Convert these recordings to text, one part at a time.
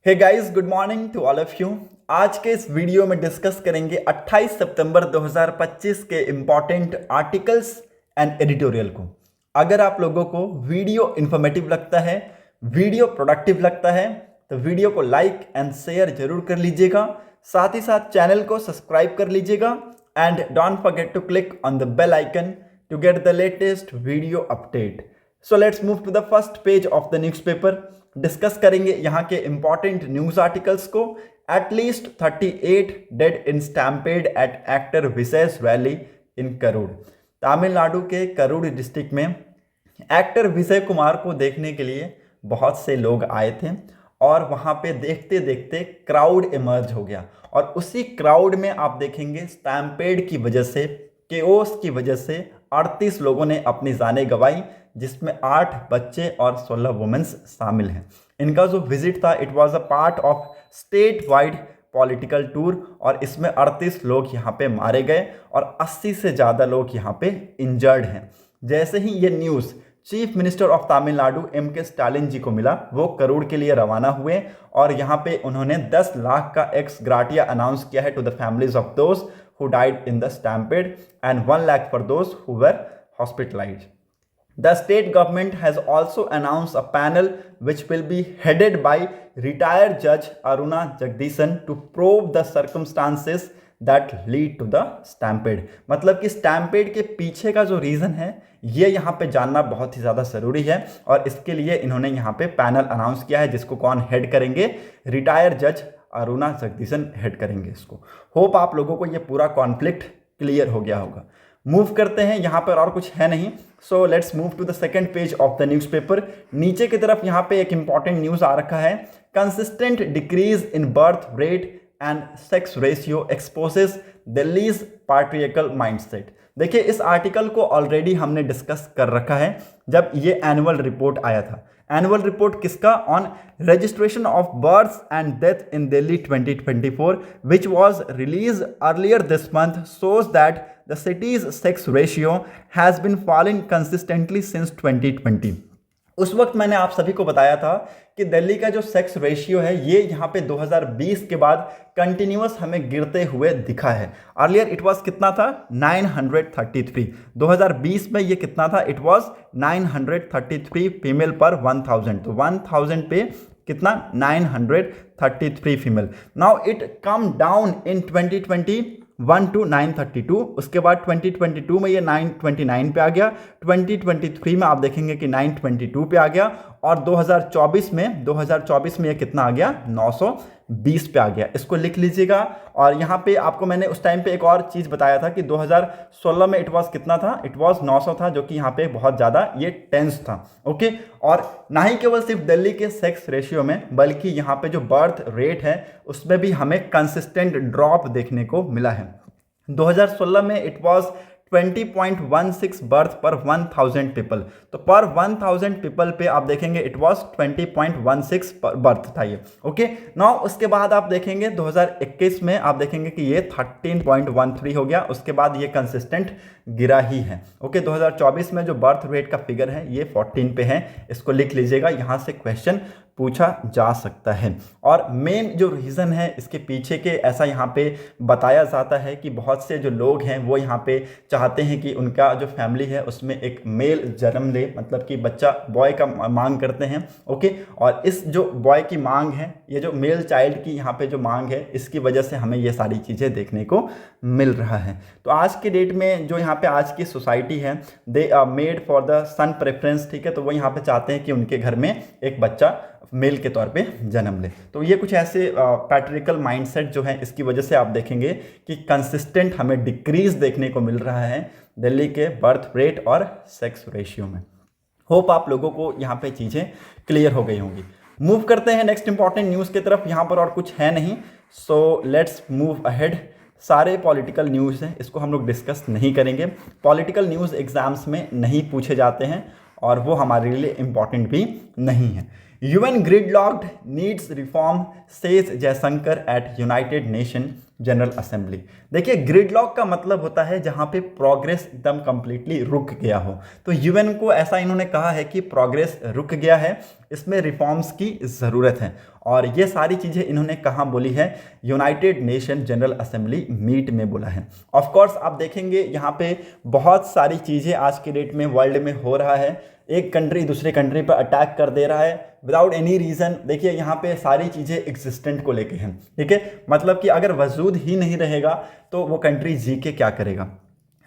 Hey guys, good morning to all of you. आज के इस वीडियो में डिस्कस करेंगे 28 सितंबर 2025 के इम्पॉर्टेंट आर्टिकल्स एंड एडिटोरियल को। अगर आप लोगों को वीडियो इन्फॉर्मेटिव लगता है, वीडियो प्रोडक्टिव लगता है, तो वीडियो को लाइक एंड शेयर जरूर कर लीजिएगा। साथ ही साथ चैनल को सब्सक्राइब कर लीजिएगा and don't forget to click on the bell icon to get the latest video update. So let's move to the first page of the newspaper. Discuss करेंगे यहाँ के इंपॉर्टेंट न्यूज आर्टिकल्स को। At least 38 dead in stampede at actor विशेष valley in Karur. Tamil Nadu के Karur district में actor Vijay Kumar को देखने के लिए बहुत से लोग आए थे और वहाँ पे देखते देखते क्राउड इमर्ज हो गया और उसी क्राउड में आप देखेंगे स्टैम्पेड की वजह से, केओस की वजह से 38 लोगों ने अपनी जानें गंवाई, जिसमें 8 बच्चे और 16 वुमेन्स शामिल हैं। इनका जो विजिट था it was a part of state wide political tour और इसमें 38 लोग यहाँ पे मारे गए और 80 से ज़्यादा लोग यहाँ पे इंजर्ड हैं। जैसे ही ये news chief minister of Tamil Nadu M.K. Stalin ji को मिला, वो करूर के लिए रवाना हुए और यहाँ पे उन्होंने 10 लाख का एक्स ग्राटिया अनाउंस किया है to the families of those who died in the stampede and 1 lakh for those who were hospitalized. The state government has also announced a panel which will be headed by retired Judge Aruna Jagdishan to probe the circumstances that lead to the stampede. मतलब कि stampede के पीछे का जो reason है ये यहाँ पे जानना बहुत ही ज़्यादा ज़रूरी है और इसके लिए इन्होंने यहाँ पे पैनल अनाउंस किया है, जिसको कौन हेड करेंगे? रिटायर्ड जज अरुणा जगदीशन हेड करेंगे इसको। होप आप लोगों को ये पूरा कॉन्फ्लिक्ट क्लियर हो गया होगा। मूव करते हैं, यहाँ पर और कुछ है नहीं। So let's move to the second page of the newspaper. नीचे की तरफ यहाँ पे एक इंपॉर्टेंट न्यूज़ आ रखा है, consistent decrease in birth rate and sex ratio exposes Delhi's patriarchal mindset. देखिए, इस आर्टिकल को ऑलरेडी हमने डिस्कस कर रखा है जब ये एनुअल रिपोर्ट आया था। एनुअल रिपोर्ट किसका? On registration of births and death in Delhi 2024 which was released earlier this month shows that the city's sex ratio has been falling consistently since 2020। उस वक्त मैंने आप सभी को बताया था कि दिल्ली का जो सेक्स रेशियो है ये यहाँ पे 2020 के बाद कंटिन्यूअस हमें गिरते हुए दिखा है। अर्लियर इट वाज कितना था? 933। 2020 में ये कितना था? इट वाज 933 फीमेल पर 1000। तो 1000 पे कितना? 933 female. Now it come down in 2021 to 932। उसके बाद 2022 में ये 929 पे आ गया, 2023 में आप देखेंगे कि 922 पे आ गया और 2024 में ये कितना आ गया? 920 पे आ गया। इसको लिख लीजिएगा। और यहाँ पे आपको मैंने उस टाइम पे एक और चीज़ बताया था कि 2016 में इट वाज कितना था? इट वाज 900 था, जो कि यहाँ पे बहुत ज़्यादा ये टेंस था। ओके, और ना ही केवल सिर्फ दिल्ली के सेक्स रेशियो में बल्कि यहाँ पे जो बर्थ रेट है उसमें भी हमें कंसिस्टेंट ड्रॉप देखने को मिला है। 2016 में इट वाज 20.16 बर्थ पर 1000 पीपल। तो पर 1000 पीपल पे आप देखेंगे इट वाज 20.16 बर्थ था ये। ओके, नाउ उसके बाद आप देखेंगे 2021 में आप देखेंगे कि ये 13.13 हो गया। उसके बाद ये कंसिस्टेंट गिरा ही है। ओके, 2024 में जो बर्थ रेट का फिगर है ये 14 पे है। इसको लिख लीजिएगा, यहाँ से क्वेश्चन पूछा जा सकता है। और मेन जो रीज़न है इसके पीछे के, ऐसा यहाँ पे बताया जाता है कि बहुत से जो लोग हैं वो यहाँ पे चाहते हैं कि उनका जो फैमिली है उसमें एक मेल जन्म ले, मतलब कि बच्चा बॉय का मांग करते हैं। ओके, और इस जो बॉय की मांग है, ये जो मेल चाइल्ड की यहाँ पे जो मांग है, इसकी वजह से हमें ये सारी चीज़ें देखने को मिल रहा है। तो आज के डेट में जो यहाँ पे आज की सोसाइटी है, they are made for the son preference. ठीक है, तो वो यहाँ पे चाहते हैं कि उनके घर में एक बच्चा मेल के तौर पे जन्म ले। तो ये कुछ ऐसे पैट्रिकल माइंडसेट जो है, इसकी वजह से आप देखेंगे कि कंसिस्टेंट हमें डिक्रीज देखने को मिल रहा है दिल्ली के बर्थ रेट और सेक्स रेशियो में। होप आप लोगों को यहाँ पे चीज़ें क्लियर हो गई होंगी। मूव करते हैं नेक्स्ट इंपॉर्टेंट न्यूज़ की तरफ। यहाँ पर और कुछ है नहीं, सो लेट्स मूव अहेड। सारे पॉलिटिकल न्यूज़ हैं, इसको हम लोग डिस्कस नहीं करेंगे। पॉलिटिकल न्यूज़ एग्जाम्स में नहीं पूछे जाते हैं और वो हमारे लिए इम्पॉर्टेंट भी नहीं है। UN gridlocked needs reform, says Jaishankar at United Nations general assembly. देखिए ग्रिडलॉक का मतलब होता है जहां पे प्रोग्रेस एकदम कंप्लीटली रुक गया हो। तो यूएन को ऐसा इन्होंने कहा है कि प्रोग्रेस रुक गया है, इसमें रिफॉर्म्स की ज़रूरत है। और ये सारी चीज़ें इन्होंने कहाँ बोली है? United nation general assembly meet में बोला है। ऑफ कोर्स आप देखेंगे यहाँ पे बहुत सारी चीज़ें आज के डेट में वर्ल्ड में हो रहा है। एक कंट्री दूसरे कंट्री पर अटैक कर दे रहा है विदाउट एनी रीज़न। देखिए यहाँ पे सारी चीज़ें एग्जिस्टेंट को लेके हैं, ठीक है। मतलब कि अगर वजूद ही नहीं रहेगा तो वो कंट्री जी के क्या करेगा।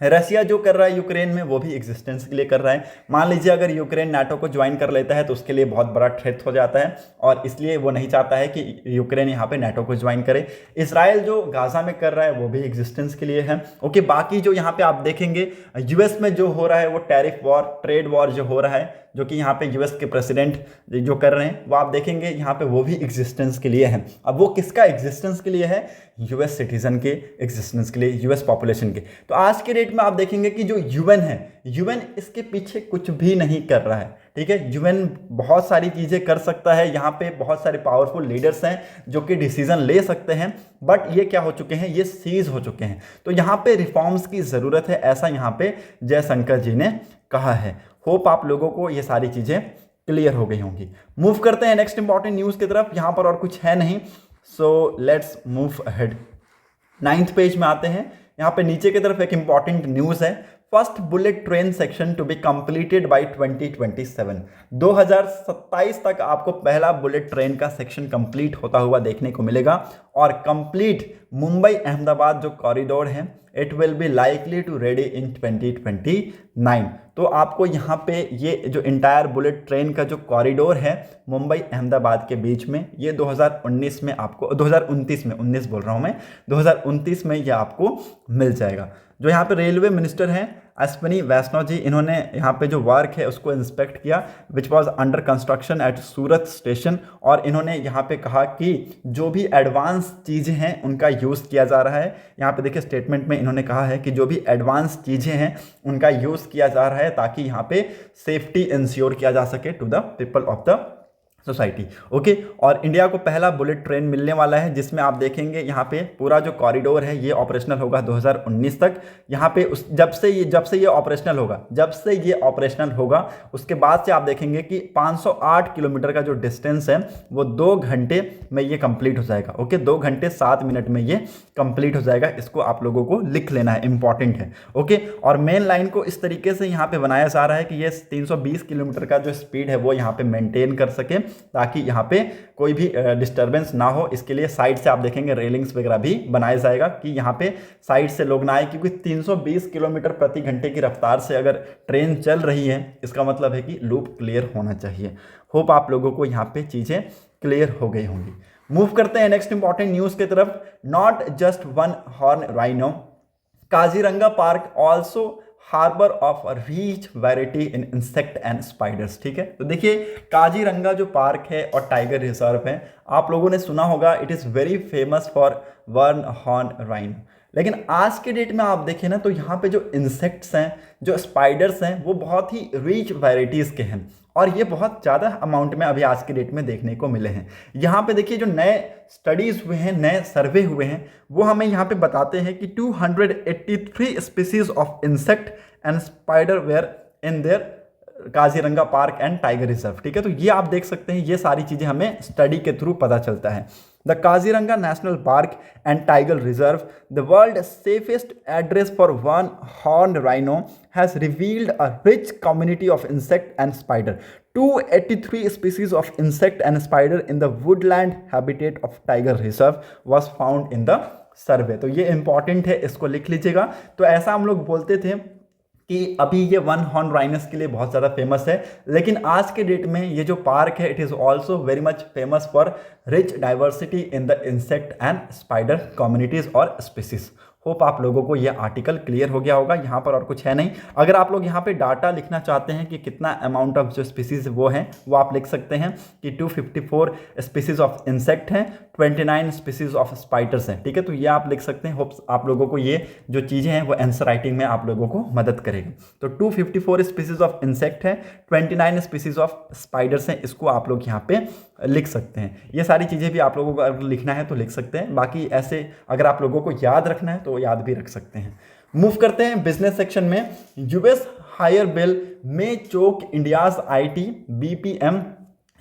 रसिया जो कर रहा है यूक्रेन में वो भी एग्जिस्टेंस के लिए कर रहा है। मान लीजिए अगर यूक्रेन नाटो को ज्वाइन कर लेता है तो उसके लिए बहुत बड़ा थ्रेट हो जाता है और इसलिए वो नहीं चाहता है कि यूक्रेन यहाँ पे नाटो को ज्वाइन करे। इसराइल जो गाजा में कर रहा है वो भी एग्जिस्टेंस के लिए है। ओके, बाकी जो यहाँ पे आप देखेंगे यूएस में जो हो रहा है वो टैरिफ वॉर, ट्रेड वॉर जो हो रहा है, जो कि यहाँ पे यूएस के प्रेसिडेंट जो कर रहे हैं वो आप देखेंगे यहाँ पे वो भी एग्जिस्टेंस के लिए है। अब वो किसका एग्जिस्टेंस के लिए है? यूएस सिटीजन के एग्जिस्टेंस के लिए, यूएस पॉपुलेशन के। तो आज के डेट में आप देखेंगे कि जो यूएन है, यूएन इसके पीछे कुछ भी नहीं कर रहा है, ठीक है। यूएन बहुत सारी चीज़ें कर सकता है, यहाँ पे बहुत सारे पावरफुल लीडर्स हैं जो कि डिसीजन ले सकते हैं, बट ये क्या हो चुके हैं? ये सीज हो चुके हैं। तो यहाँ पे रिफॉर्म्स की ज़रूरत है, ऐसा यहाँ पे जयशंकर जी ने कहा है। होप आप लोगों को ये सारी चीज़ें क्लियर हो गई होंगी। मूव करते हैं नेक्स्ट इंपॉर्टेंट न्यूज़ की तरफ। यहाँ पर और कुछ है नहीं, so let's move ahead. 9th page में आते हैं। यहाँ पे नीचे की तरफ एक इंपॉर्टेंट न्यूज़ है, first bullet train section to be completed by 2027। 2027 तक आपको पहला बुलेट ट्रेन का सेक्शन कंप्लीट होता हुआ देखने को मिलेगा। और कंप्लीट मुंबई अहमदाबाद जो कॉरिडोर है it will be likely to ready in 2029। तो आपको यहाँ पे ये जो इंटायर बुलेट ट्रेन का जो कॉरिडोर है मुंबई अहमदाबाद के बीच में, ये 2019 में आपको 2029 में 19 बोल रहा हूँ मैं, 2029 में ये आपको मिल जाएगा। जो यहाँ पे रेलवे मिनिस्टर हैं अश्विनी वैष्णव जी, इन्होंने यहाँ पे जो वर्क है उसको इंस्पेक्ट किया which was under construction at Surat station. और इन्होंने यहाँ पे कहा कि जो भी एडवांस चीज़ें हैं उनका यूज़ किया जा रहा है। यहाँ पे देखिए स्टेटमेंट में इन्होंने कहा है कि जो भी एडवांस चीज़ें हैं उनका यूज़ किया जा रहा है ताकि यहाँ पे सेफ्टी इंश्योर किया जा सके to the people of the society. Okay, और इंडिया को पहला बुलेट ट्रेन मिलने वाला है जिसमें आप देखेंगे यहाँ पे पूरा जो कॉरिडोर है ये ऑपरेशनल होगा 2019 तक। यहाँ पे जब से ये ऑपरेशनल होगा उसके बाद से आप देखेंगे कि 508 किलोमीटर का जो डिस्टेंस है वो 2 घंटे में ये कंप्लीट हो जाएगा। ओके, 2 घंटे 7 मिनट में ये कंप्लीट हो जाएगा। इसको आप लोगों को लिख लेना है, इंपॉर्टेंट है। ओके, और मेन लाइन को इस तरीके से यहाँ पे बनाया जा रहा है कि ये 320 किलोमीटर का जो स्पीड है वो यहाँ पे मेंटेन कर सके ताकि यहाँ पे कोई भी डिस्टर्बेंस ना हो। इसके लिए साइड से आप देखेंगे रेलिंग्स वगैरह भी बनाया जाएगा कि यहाँ पे साइड से लोग ना आए, क्योंकि 320 किलोमीटर प्रति घंटे की रफ्तार से अगर ट्रेन चल रही है इसका मतलब है कि लूप क्लियर होना चाहिए। होप आप लोगों को यहाँ पे चीज़ें क्लियर हो गई होंगी। मूव करते हैं नेक्स्ट इंपॉर्टेंट न्यूज़ की तरफ। Not just one horn rhino, Kaziranga park also harbour of rich variety in insect and spiders. ठीक है, तो देखिए काजीरंगा जो पार्क है और टाइगर रिजर्व है, आप लोगों ने सुना होगा it is very famous for one horn rhino. लेकिन आज के डेट में आप देखें ना तो यहाँ पे जो इंसेक्ट्स हैं, जो स्पाइडर्स हैं, वो बहुत ही रिच वैरायटीज़ के हैं और ये बहुत ज़्यादा अमाउंट में अभी आज के डेट में देखने को मिले हैं। यहाँ पे देखिए जो नए स्टडीज़ हुए हैं, नए सर्वे हुए हैं, वो हमें यहाँ पे बताते हैं कि 283 species of insect and spider were in there Kaziranga park and tiger reserve. ठीक है, तो ये आप देख सकते हैं, ये सारी चीज़ें हमें स्टडी के थ्रू पता चलता है। The Kaziranga national park and tiger reserve, the world safest address for one horn rhino, has revealed a rich community of insect and spider. 283 species of insect and spider in the woodland habitat of tiger reserve was found in the survey। तो ये important है, इसको लिख लीजिएगा। तो ऐसा हम लोग बोलते थे कि अभी ये वन हॉर्न राइनस के लिए बहुत ज़्यादा फेमस है, लेकिन आज के डेट में ये जो पार्क है it is also very much famous for rich diversity in the insect and spider communities और स्पीसीज। होप आप लोगों को ये आर्टिकल क्लियर हो गया होगा। यहाँ पर और कुछ है नहीं। अगर आप लोग यहाँ पे डाटा लिखना चाहते हैं कि कितना अमाउंट ऑफ जो स्पीसीज वो हैं, वो आप लिख सकते हैं कि 254 स्पीसीज ऑफ इंसेक्ट हैं, 29 स्पीसीज ऑफ स्पाइडर्स हैं। ठीक है, तो ये आप लिख सकते हैं। होप आप लोगों को ये जो चीज़ें हैं वो आंसर राइटिंग में आप लोगों को मदद करेगी। तो 254 स्पीसीज ऑफ इंसेक्ट है, 29 स्पीसीज ऑफ स्पाइडर्स हैं, इसको आप लोग यहाँ पे लिख सकते हैं। ये सारी चीज़ें भी आप लोगों को अगर लिखना है तो लिख सकते हैं। बाकी ऐसे अगर आप लोगों को याद रखना है तो याद भी रख सकते हैं। मूव करते हैं बिजनेस सेक्शन में। यूएस हायर बिल में choke India's IT BPM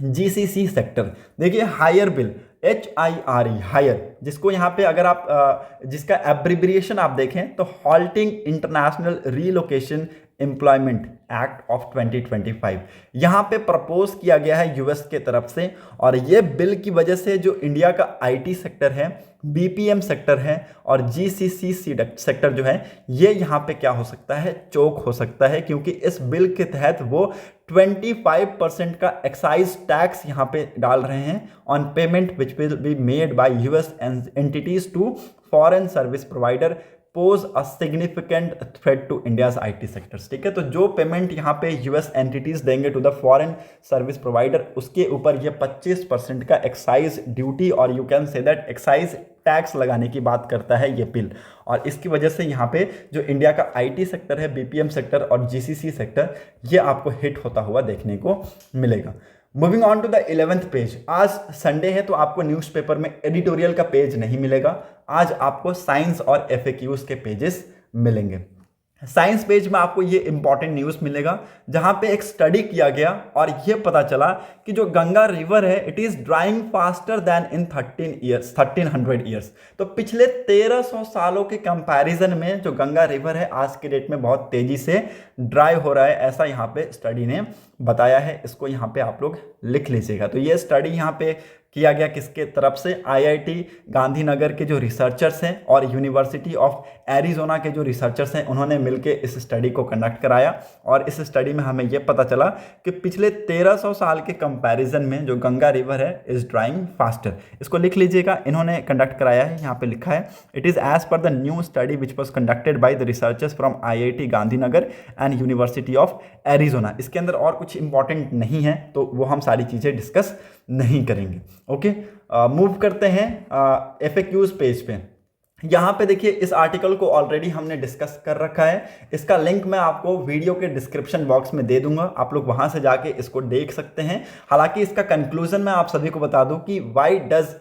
GCC sector. देखिए हायर बिल HIRE हायर, जिसको यहाँ पे अगर आप जिसका एब्रिविएशन आप देखें तो halting international relocation employment act of 2025 यहाँ पे प्रपोज किया गया है यूएस के तरफ से। और ये बिल की वजह से जो इंडिया का आईटी सेक्टर है, बीपीएम सेक्टर है और जीसीसी सेक्टर जो है, ये यहाँ पे क्या हो सकता है, चोक हो सकता है, क्योंकि इस बिल के तहत वो 25% का एक्साइज टैक्स यहाँ पे डाल रहे हैं on payment which will be made by US entities to foreign service provider pose a significant threat to India's IT sectors. ठीक है, तो जो पेमेंट यहाँ पे यूएस एंटिटीज देंगे to the foreign service provider, उसके ऊपर ये 25% का एक्साइज ड्यूटी और you can say that excise tax लगाने की बात करता है ये बिल। और इसकी वजह से यहाँ पे जो इंडिया का आईटी सेक्टर है, बीपीएम सेक्टर और जीसीसी सेक्टर, ये आपको हिट होता हुआ देखने को मिलेगा। Moving on to the 11th page. आज संडे है तो आपको न्यूज़पेपर में एडिटोरियल का पेज नहीं मिलेगा। आज आपको साइंस और एफएक्यूज के पेजेस मिलेंगे। साइंस पेज में आपको ये इंपॉर्टेंट न्यूज़ मिलेगा जहां पे एक स्टडी किया गया और ये पता चला कि जो गंगा रिवर है it is drawing faster then in 1300 years. तो पिछले 1300 सालों के कंपैरिजन में जो गंगा रिवर है आज के डेट में बहुत तेजी से ड्राई हो रहा है, ऐसा यहाँ पे स्टडी ने बताया है। इसको यहाँ पे आप लोग लिख लीजिएगा। तो ये स्टडी यहाँ पे किया गया किसके तरफ से, आईआईटी गांधीनगर के जो रिसर्चर्स हैं और यूनिवर्सिटी ऑफ एरिजोना के जो रिसर्चर्स हैं, उन्होंने मिलकर इस स्टडी को कंडक्ट कराया। और इस स्टडी में हमें यह पता चला कि पिछले 1300 साल के कंपैरिजन में जो गंगा रिवर है इज ड्राइंग फास्टर। इसको लिख लीजिएगा, इन्होंने कंडक्ट कराया है, यहाँ पे लिखा है it is as per the new study which was conducted by the researchers from IIT Gandhinagar and university of Arizona. इसके अंदर और कुछ इंपॉर्टेंट नहीं है तो वो हम सारी चीज़ें डिस्कस नहीं करेंगे। ओके, मूव करते हैं एफएक्यूज पेज पे। यहाँ पे देखिए इस आर्टिकल को ऑलरेडी हमने डिस्कस कर रखा है। इसका लिंक मैं आपको वीडियो के डिस्क्रिप्शन बॉक्स में दे दूंगा, आप लोग वहां से जाके इसको देख सकते हैं। हालांकि इसका कंक्लूजन मैं आप सभी को बता दूं कि why does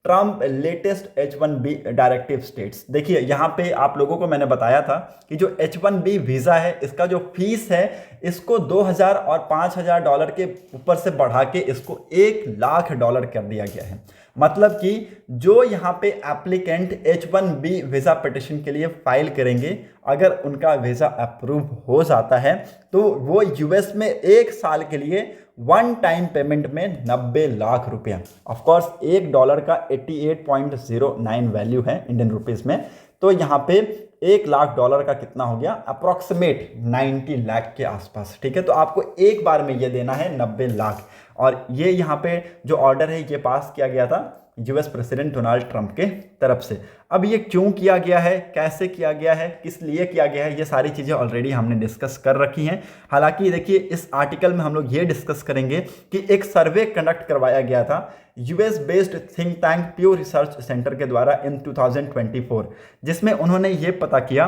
Trump latest H1B directive states. देखिए यहाँ पे आप लोगों को मैंने बताया था कि जो H1B वीज़ा है इसका जो फीस है इसको $2000 और $5000 के ऊपर से बढ़ा के इसको $1,00,000 कर दिया गया है। मतलब कि जो यहाँ पे एप्लीकेंट H1B वीज़ा पिटिशन के लिए फाइल करेंगे, अगर उनका वीज़ा अप्रूव हो जाता है तो वो यूएस में 1 साल के लिए वन टाइम पेमेंट में 90 लाख रुपया, ऑफकोर्स $1 का 88.09 वैल्यू है इंडियन रुपीस में, तो यहाँ पे $1,00,000 का कितना हो गया, अप्रॉक्सीमेट 90 लाख के आसपास। ठीक है, तो आपको एक बार में ये देना है 90 लाख। और ये यहाँ पे जो ऑर्डर है ये पास किया गया था यूएस प्रेसिडेंट डोनाल्ड ट्रंप के तरफ से। अब ये क्यों किया गया है, कैसे किया गया है, किस लिए किया गया है, ये सारी चीज़ें ऑलरेडी हमने डिस्कस कर रखी हैं। हालांकि देखिए इस आर्टिकल में हम लोग ये डिस्कस करेंगे कि एक सर्वे कंडक्ट करवाया गया था US based think tank प्यू research centre के द्वारा इन 2024, जिसमें उन्होंने ये पता किया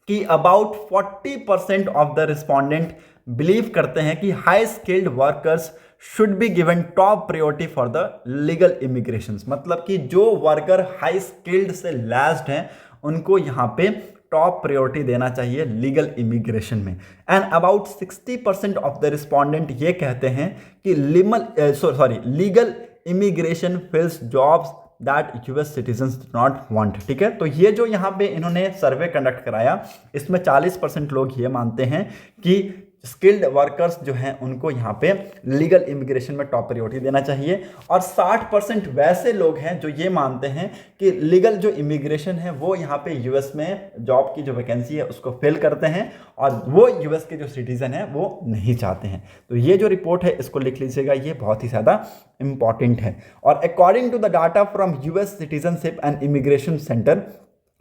कि about 40% of the respondent believe करते हैं कि high skilled workers should be given top priority for the legal immigration. मतलब कि जो वर्कर हाई स्किल्ड से लैस्ड हैं उनको यहाँ पे टॉप प्रायोरिटी देना चाहिए लीगल इमिग्रेशन में। And about 60% of the respondent ये कहते हैं कि legal immigration fills jobs that US citizens do not want. ठीक है, तो ये जो यहाँ पे इन्होंने सर्वे कंडक्ट कराया इसमें 40% लोग ये मानते हैं कि स्किल्ड वर्कर्स जो हैं उनको यहाँ पे लीगल इमिग्रेशन में टॉप प्रायोरिटी देना चाहिए, और 60% वैसे लोग हैं जो ये मानते हैं कि लीगल जो इमिग्रेशन है वो यहाँ पे यूएस में जॉब की जो वैकेंसी है उसको फिल करते हैं और वो यूएस के जो सिटीजन हैं वो नहीं चाहते हैं। तो ये जो रिपोर्ट है इसको लिख लीजिएगा, ये बहुत ही ज़्यादा इंपॉर्टेंट है। और according to the data from US citizenship and immigration centre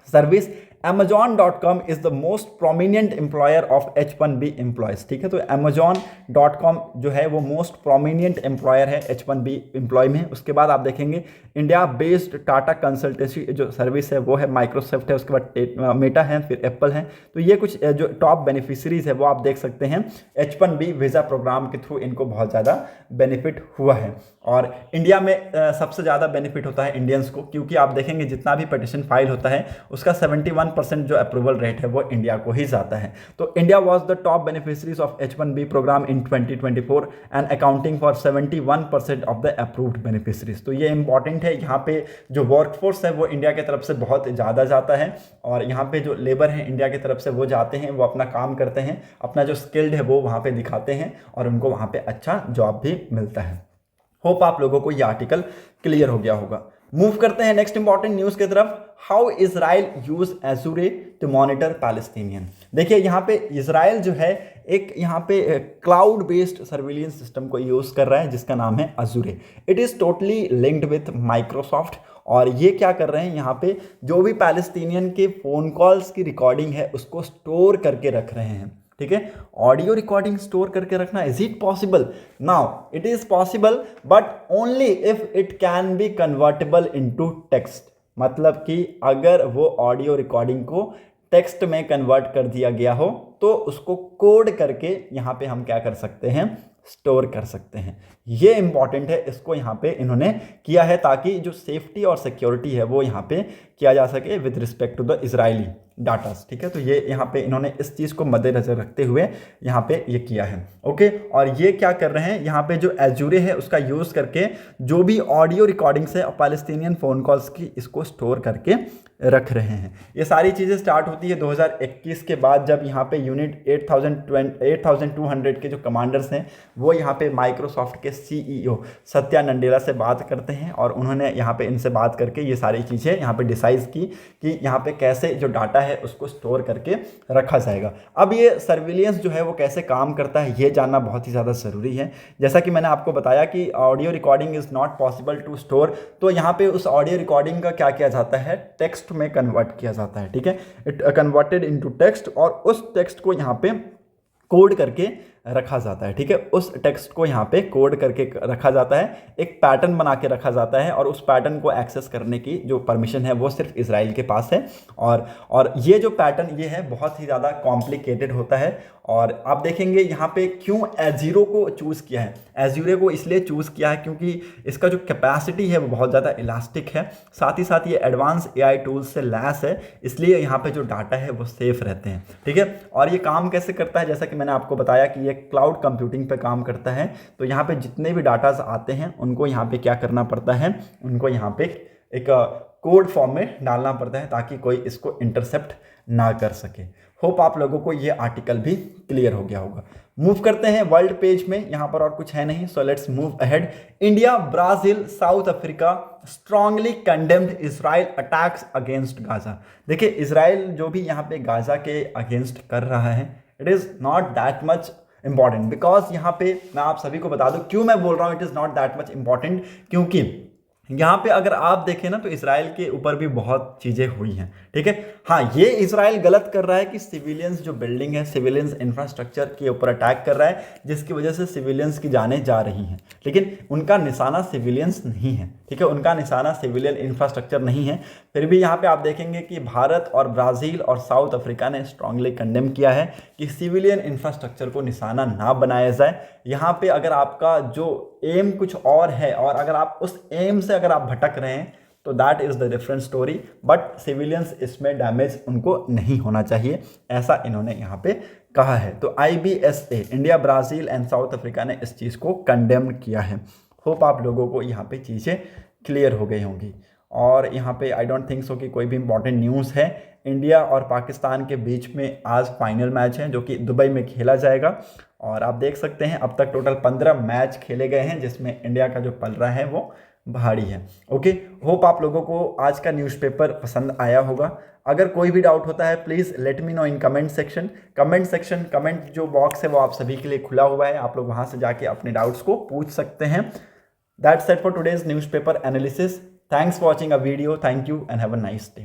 service, Amazon.com is the most prominent employer of H1B employees. ठीक है, तो Amazon.com जो है वो मोस्ट प्रोमिनेंट एम्प्लॉयर है H1B एम्प्लॉय में। उसके बाद आप देखेंगे इंडिया बेस्ड टाटा कंसल्टेंसी जो सर्विस है वो है, माइक्रोसॉफ्ट है, उसके बाद मेटा है, फिर एप्पल है। तो ये कुछ जो टॉप बेनिफिशरीज है वो आप देख सकते हैं। H1B वीज़ा प्रोग्राम के थ्रू इनको बहुत ज़्यादा बेनिफिट हुआ है। और इंडिया में सबसे ज़्यादा बेनिफिट होता है इंडियंस को, क्योंकि आप देखेंगे जितना भी पिटिशन फाइल होता है उसका 71% जो अप्रूवल रेट है वो इंडिया को ही जाता है। तो India was the top beneficiaries of H1B programme in 2024 and accounting for 71% of the approved beneficiaries. तो ये इंपॉर्टेंट है, यहाँ पे जो वर्कफोर्स है वो इंडिया की तरफ से बहुत ज़्यादा जाता है, और यहाँ पे जो लेबर है इंडिया की तरफ से वो जाते हैं, वो अपना काम करते हैं, अपना जो स्किल्ड है वो वहाँ पे दिखाते हैं और उनको वहाँ पे अच्छा जॉब भी मिलता है। होप आप लोगों को ये आर्टिकल क्लियर हो गया होगा। मूव करते हैं नेक्स्ट इंपॉर्टेंट न्यूज की तरफ। How Israel use Azure to monitor Palestinian. देखिए यहाँ पे इजराइल जो है एक यहाँ पे क्लाउड बेस्ड सर्विलियंस सिस्टम को यूज कर रहा है जिसका नाम है Azure. It is totally linked with Microsoft, और ये क्या कर रहे हैं, यहाँ पे जो भी पैलेस्टीनियन के फोन कॉल्स की रिकॉर्डिंग है उसको स्टोर करके रख रहे हैं। ठीक है, ऑडियो रिकॉर्डिंग स्टोर करके रखना, is it possible? Now it is possible but only if it can be convertible into text. मतलब कि अगर वो ऑडियो रिकॉर्डिंग को टेक्स्ट में कन्वर्ट कर दिया गया हो तो उसको कोड करके यहाँ पे हम क्या कर सकते हैं, स्टोर कर सकते हैं। ये इंपॉर्टेंट है, इसको यहाँ पे इन्होंने किया है ताकि जो सेफ्टी और सिक्योरिटी है वो यहाँ पे किया जा सके with respect to the Israeli datas. ठीक है, तो ये यहाँ पे इन्होंने इस चीज़ को मद्देनजर रखते हुए यहाँ पे ये किया है। ओके, और ये क्या कर रहे हैं, यहाँ पे जो एजूरे है उसका यूज़ करके जो भी ऑडियो रिकॉर्डिंग्स है पैलेस्टीनियन फ़ोन कॉल्स की, इसको स्टोर करके रख रहे हैं। ये सारी चीज़ें स्टार्ट होती है 2021 के बाद, जब यहाँ पे यूनिट 8200 के जो कमांडर्स हैं वो यहाँ पे माइक्रोसॉफ्ट के CEO सत्या नडेला से बात करते हैं, और उन्होंने यहाँ पे इनसे बात करके ये सारी चीज़ें यहाँ पे डिसाइड की कि यहाँ पे कैसे जो डाटा है उसको स्टोर करके रखा जाएगा। अब ये सर्विलियंस जो है वो कैसे काम करता है ये जानना बहुत ही ज़्यादा ज़रूरी है। जैसा कि मैंने आपको बताया कि audio recording is not possible to store, तो यहाँ पे उस ऑडियो रिकॉर्डिंग का क्या किया जाता है, टेक्स्ट में कन्वर्ट किया जाता है। ठीक है, इट कन्वर्टेड इनटू टेक्स्ट, और उस टेक्स्ट को यहाँ पे कोड करके रखा जाता है। ठीक है, उस टेक्स्ट को यहाँ पे कोड करके रखा जाता है, एक पैटर्न बना के रखा जाता है, और उस पैटर्न को एक्सेस करने की जो परमिशन है वो सिर्फ इजराइल के पास है। और ये जो पैटर्न ये है बहुत ही ज़्यादा कॉम्प्लिकेटेड होता है। और आप देखेंगे यहाँ पे क्यों एज़ूरे को चूज़ किया है, एज़ूरे को इसलिए चूज़ किया है क्योंकि इसका जो कैपेसिटी है वो बहुत ज़्यादा इलास्टिक है, साथ ही साथ ये एडवांस AI टूल्स से लैस है, इसलिए यहाँ पे जो डाटा है वो सेफ रहते हैं। ठीक है, और ये काम कैसे करता है, जैसा कि मैंने आपको बताया कि ये क्लाउड कंप्यूटिंग पे काम करता है। तो यहाँ पे जितने भी डाटाज आते हैं उनको यहाँ पे क्या करना पड़ता है, उनको यहाँ पे एक कोड फॉर्म में डालना पड़ता है ताकि कोई इसको इंटरसेप्ट ना कर सके। होप आप लोगों को ये आर्टिकल भी क्लियर हो गया होगा। मूव करते हैं वर्ल्ड पेज में, यहाँ पर और कुछ है नहीं, so let's move ahead. India, Brazil, south Africa strongly condemned Israel attacks against Gaza. देखिए इजराइल जो भी यहाँ पे गाजा के अगेंस्ट कर रहा है, it is not that much important, because यहाँ पे मैं आप सभी को बता दूं क्यों मैं बोल रहा हूँ it is not that much important, क्योंकि यहाँ पे अगर आप देखें ना तो इजराइल के ऊपर भी बहुत चीज़ें हुई हैं। ठीक है, हाँ ये इजराइल गलत कर रहा है कि सिविलियंस जो बिल्डिंग है, सिविलियंस इंफ्रास्ट्रक्चर के ऊपर अटैक कर रहा है जिसकी वजह से सिविलियंस की जानें जा रही हैं, लेकिन उनका निशाना सिविलियंस नहीं है। ठीक है, उनका निशाना सिविलियन इंफ्रास्ट्रक्चर नहीं है। फिर भी यहाँ पे आप देखेंगे कि भारत और ब्राज़ील और साउथ अफ्रीका ने स्ट्रांगली कंडेम किया है कि सिविलियन इंफ्रास्ट्रक्चर को निशाना ना बनाया जाए। यहाँ पे अगर आपका जो एम कुछ और है और अगर आप उस एम से अगर आप भटक रहे हैं तो that is the different story, but civilians इसमें डैमेज उनको नहीं होना चाहिए, ऐसा इन्होंने यहाँ पे कहा है। तो IBSA, India, Brazil and south Africa ने इस चीज़ को कंडेम किया है। होप आप लोगों को यहाँ पे चीज़ें क्लियर हो गई होंगी। और यहाँ पे आई डोंट थिंक सो कि कोई भी इंपॉर्टेंट न्यूज़ है। इंडिया और पाकिस्तान के बीच में आज फाइनल मैच है जो कि दुबई में खेला जाएगा, और आप देख सकते हैं अब तक टोटल 15 मैच खेले गए हैं जिसमें इंडिया का जो पलड़ा है वो भारी है। ओके, होप आप लोगों को आज का न्यूज़पेपर पसंद आया होगा। अगर कोई भी डाउट होता है please let me know in comment section. Comment जो बॉक्स है वो आप सभी के लिए खुला हुआ है, आप लोग वहाँ से जाके अपने डाउट्स को पूछ सकते हैं। That's it for today's newspaper analysis. Thanks for watching a video. Thank you and have a nice day.